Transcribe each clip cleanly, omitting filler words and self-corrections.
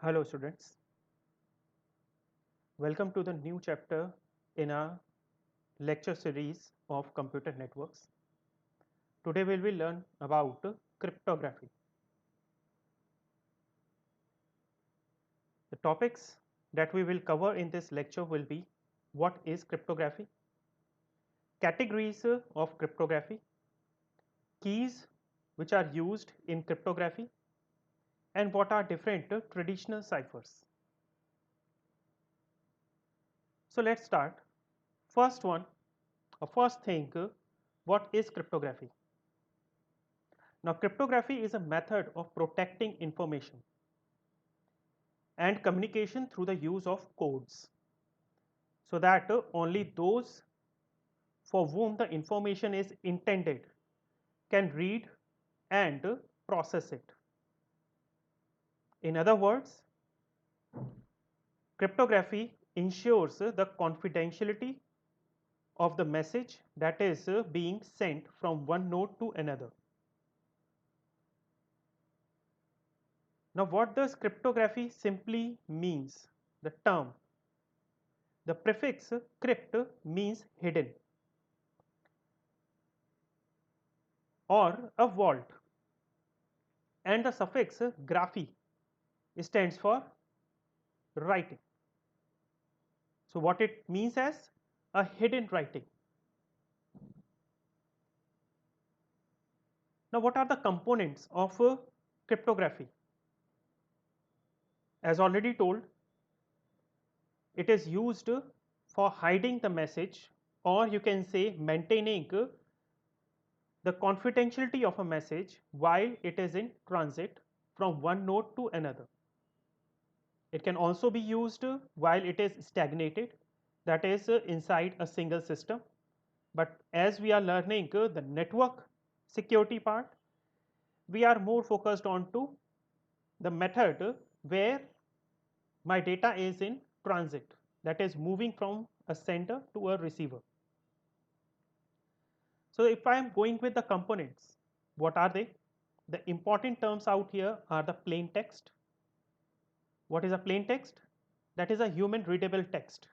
Hello students, welcome to the new chapter in our lecture series of computer networks. Today we will learn about cryptography. The topics that we will cover in this lecture will be what is cryptography, categories of cryptography, keys which are used in cryptography, and what are different traditional ciphers. So let's start. First one, first thing, what is cryptography? Now, cryptography is a method of protecting information and communication through the use of codes, so that only those for whom the information is intended can read and process it. In other words, cryptography ensures the confidentiality of the message that is being sent from one node to another. Now, what does cryptography simply means? The term, the prefix crypt means hidden or a vault, and the suffix graphy stands for writing. So, what it means as a hidden writing. Now, what are the components of cryptography? As already told, it is used for hiding the message, or you can say maintaining the confidentiality of a message while it is in transit from one node to another. It can also be used while it is stagnated, that is inside a single system. But as we are learning the network security part, we are more focused on to the method where my data is in transit, that is moving from a sender to a receiver. So, if I am going with the components, what are they? The important terms out here are the plain text. What is a plain text? That is a human readable text.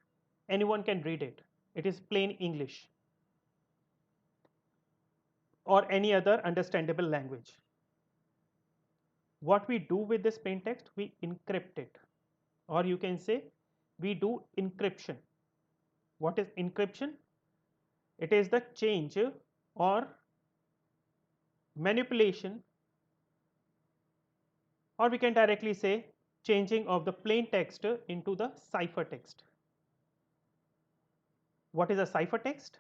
Anyone can read it. It is plain English or any other understandable language. What we do with this plain text? We encrypt it, or you can say we do encryption. What is encryption? It is the change or manipulation, or we can directly say changing of the plain text into the ciphertext. What is a ciphertext?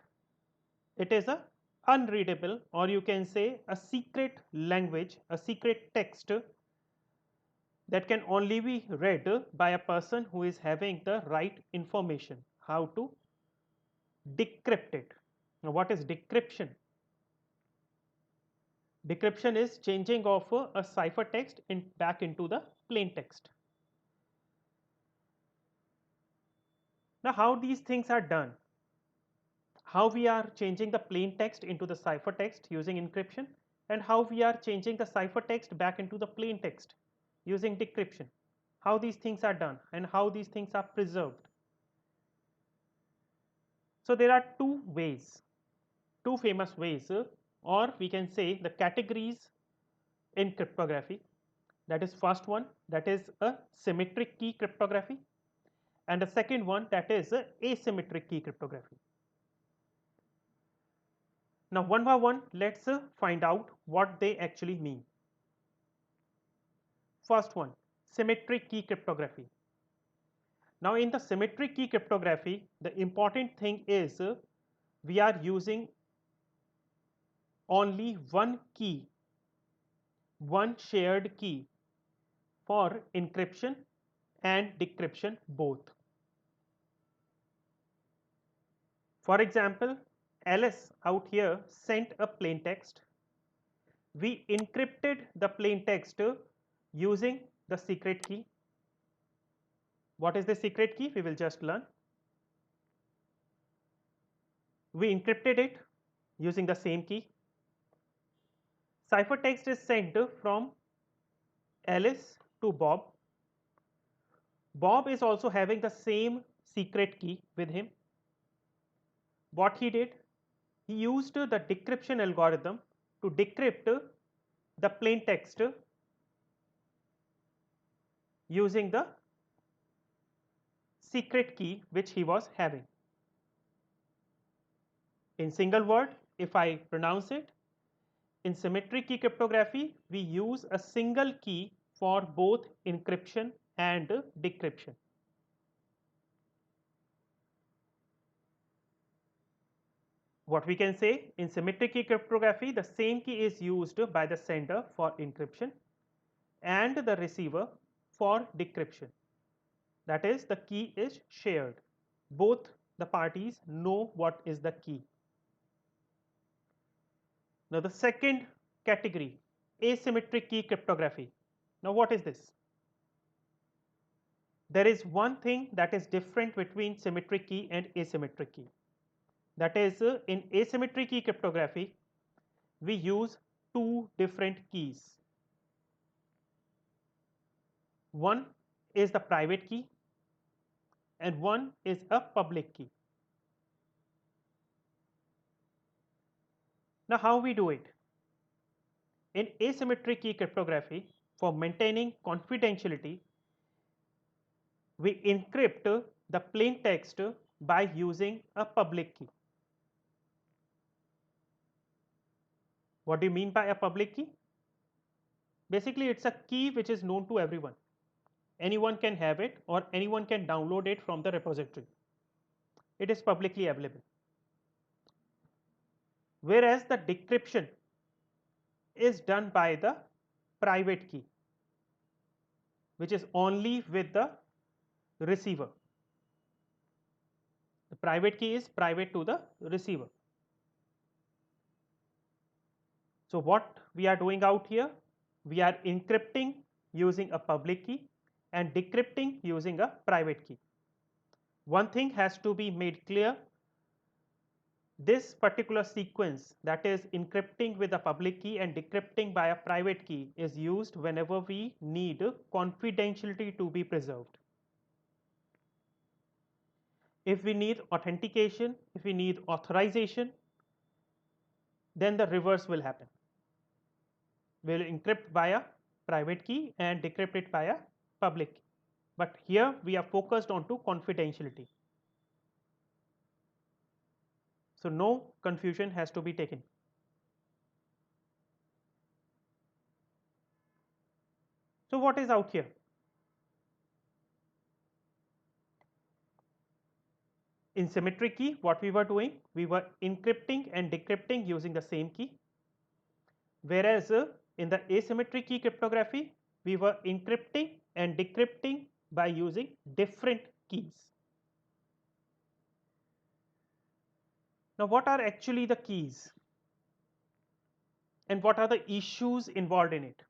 It is a unreadable, or you can say a secret language, a secret text that can only be read by a person who is having the right information how to decrypt it. Now, what is decryption? Decryption is changing of a ciphertext back into the plain text. Now, how these things are done? How we are changing the plain text into the ciphertext using encryption, and how we are changing the ciphertext back into the plain text using decryption. How these things are done and how these things are preserved. So, there are two ways, two famous ways, or we can say the categories in cryptography. That is first one, that is a symmetric key cryptography, and the second one, that is a asymmetric key cryptography. Now, one by one, let's find out what they actually mean. First one, symmetric key cryptography. Now, in the symmetric key cryptography, the important thing is we are using only one key, one shared key for encryption and decryption both. For example, Alice out here sent a plain text. We encrypted the plain text using the secret key. What is the secret key? We will just learn. We encrypted it using the same key. Ciphertext is sent from Alice to Bob. Bob is also having the same secret key with him. What he did, he used the decryption algorithm to decrypt the plain text using the secret key which he was having. In single word, if I pronounce it, in symmetric key cryptography, we use a single key for both encryption and decryption. What we can say, in symmetric key cryptography, the same key is used by the sender for encryption and the receiver for decryption. That is, the key is shared. Both the parties know what is the key. Now, the second category, asymmetric key cryptography. Now, what is this? There is one thing that is different between symmetric key and asymmetric key. That is, in asymmetric key cryptography, we use two different keys. One is the private key and one is a public key. Now, how we do it? In asymmetric key cryptography, for maintaining confidentiality, we encrypt the plain text by using a public key. What do you mean by a public key? Basically, it's a key which is known to everyone. Anyone can have it or anyone can download it from the repository. It is publicly available. Whereas the decryption is done by the private key, which is only with the receiver. The private key is private to the receiver. So, what we are doing out here? We are encrypting using a public key and decrypting using a private key. One thing has to be made clear. This particular sequence, that is encrypting with a public key and decrypting by a private key, is used whenever we need confidentiality to be preserved. If we need authentication, if we need authorization, then the reverse will happen. We will encrypt via private key and decrypt it via public key. But here we are focused on to confidentiality. So, no confusion has to be taken. So, what is out here? In symmetric key, what we were doing? We were encrypting and decrypting using the same key. Whereas in the asymmetric key cryptography, we were encrypting and decrypting by using different keys. Now, what are actually the keys? And what are the issues involved in it?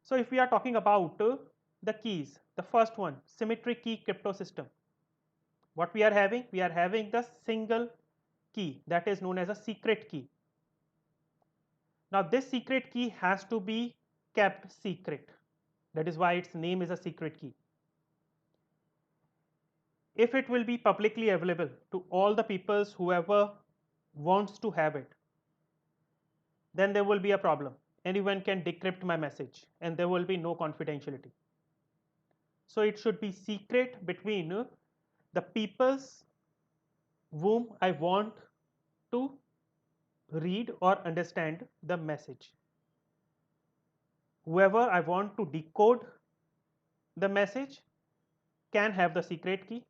So, if we are talking about the keys, the first one, symmetric key crypto system. What we are having? We are having the single key that is known as a secret key. Now, this secret key has to be kept secret. That is why its name is a secret key. If it will be publicly available to all the peoples whoever wants to have it, then there will be a problem. Anyone can decrypt my message and there will be no confidentiality. So, it should be secret between the peoples whom I want to read or understand the message. Whoever I want to decode the message can have the secret key.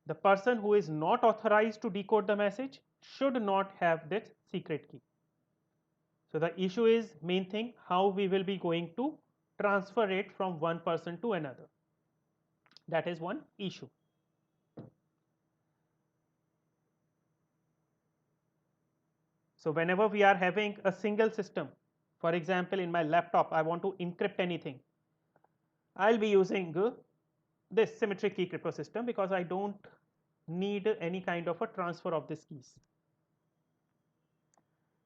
The person who is not authorized to decode the message should not have that secret key. So, the issue is main thing how we will be going to transfer it from one person to another. That is one issue. So, whenever we are having a single system, for example, in my laptop, I want to encrypt anything, I will be using this symmetric key crypto system because I do not need any kind of a transfer of these keys.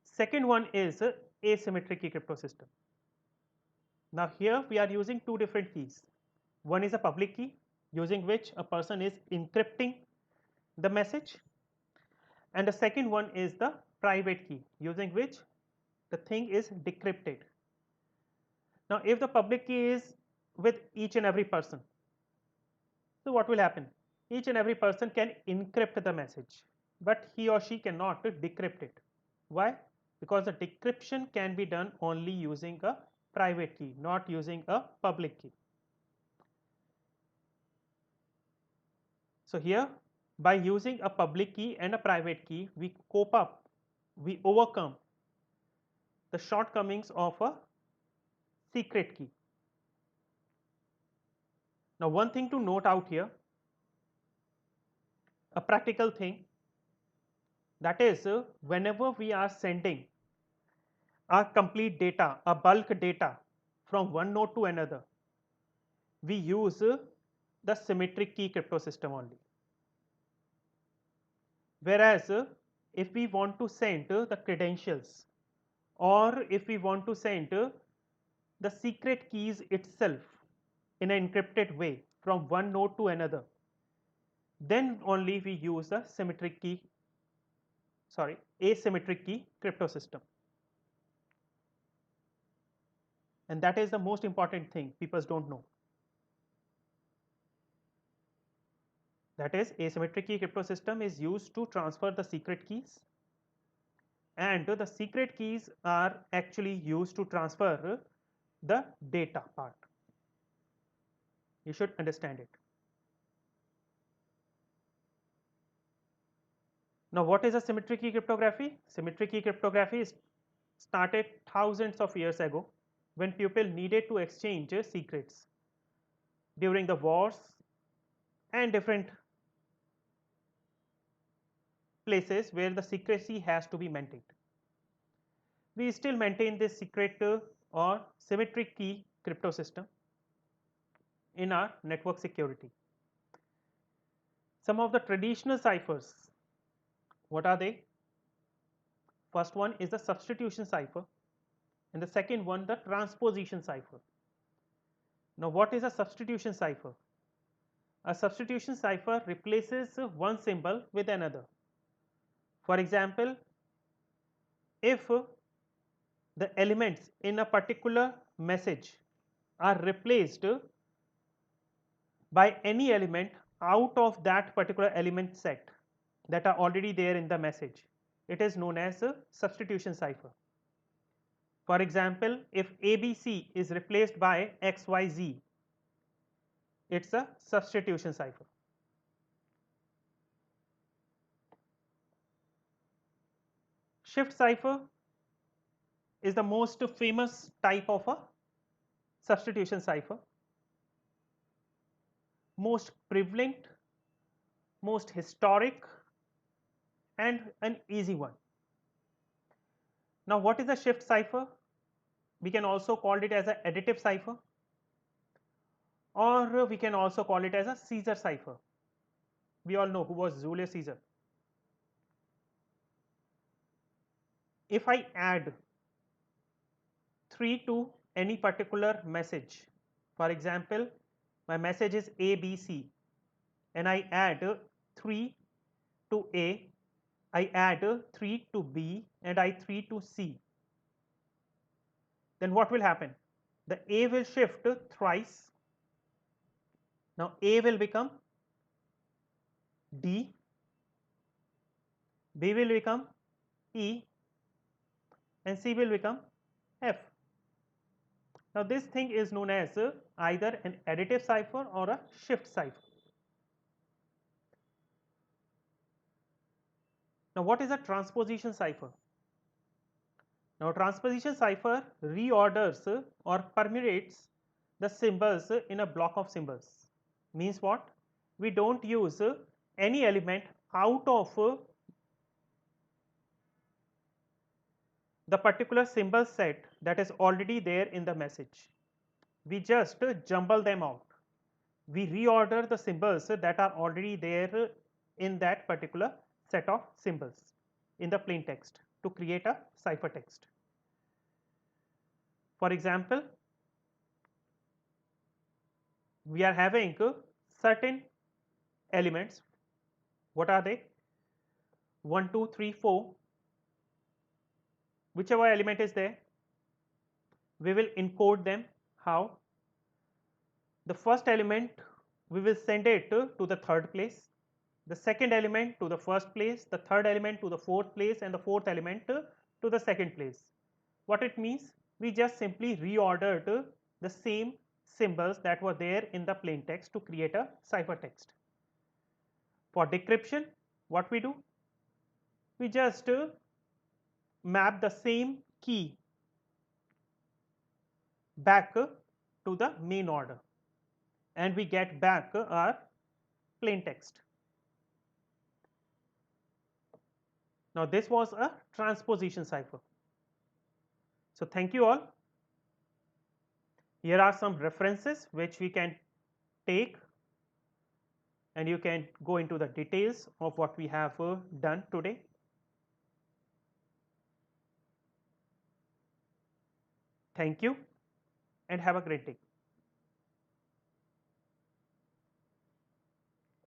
Second one is asymmetric key crypto system. Now, here we are using two different keys. One is a public key using which a person is encrypting the message, and the second one is the private key using which the thing is decrypted. Now, if the public key is with each and every person, so what will happen? Each and every person can encrypt the message, but he or she cannot decrypt it. Why? Because the decryption can be done only using a private key, not using a public key. So here, by using a public key and a private key, we cope up, we overcome the shortcomings of a secret key. Now, one thing to note out here, a practical thing, that is, whenever we are sending our complete data, a bulk data from one node to another, we use the symmetric key crypto system only. Whereas if we want to send the credentials, or if we want to send the secret keys itself in an encrypted way from one node to another, then only we use the asymmetric key crypto system. And that is the most important thing people don't know. That is, asymmetric key crypto system is used to transfer the secret keys, and the secret keys are actually used to transfer the data part. You should understand it. Now, what is a symmetric key cryptography? Symmetric key cryptography started thousands of years ago when people needed to exchange secrets during the wars and different places where the secrecy has to be maintained. We still maintain this secret or symmetric key crypto system in our network security. Some of the traditional ciphers, what are they? First one is the substitution cipher, and the second one the transposition cipher. Now, what is a substitution cipher? A substitution cipher replaces one symbol with another. For example, if the elements in a particular message are replaced by any element out of that particular element set that are already there in the message, it is known as a substitution cipher. For example, if ABC is replaced by XYZ, it's a substitution cipher. Shift cipher is the most famous type of a substitution cipher, most prevalent, most historic, and an easy one. Now, what is a shift cipher? We can also call it as an additive cipher, or we can also call it as a Caesar cipher. We all know who was Julius Caesar. If I add 3 to any particular message, for example, my message is ABC, and I add 3 to A, I add 3 to B, and I 3 to C, then what will happen? The A will shift thrice. Now, A will become D, B will become E, and C will become F. Now, this thing is known as either an additive cipher or a shift cipher. Now, what is a transposition cipher? Now, transposition cipher reorders or permutates the symbols in a block of symbols. Means what? We don't use any element out of the particular symbol set that is already there in the message. We just jumble them out. We reorder the symbols that are already there in that particular set of symbols in the plain text to create a ciphertext. For example, we are having certain elements. What are they? 1, 2, 3, 4. Whichever element is there, we will encode them. How? The first element we will send it to the third place, the second element to the first place, the third element to the fourth place, and the fourth element to the second place. What it means? We just simply reordered the same symbols that were there in the plain text to create a ciphertext. For decryption, what we do? We just map the same key back to the main order, and we get back our plain text. Now this was a transposition cipher. So thank you all. Here are some references which we can take, and you can go into the details of what we have done today. Thank you and have a great day.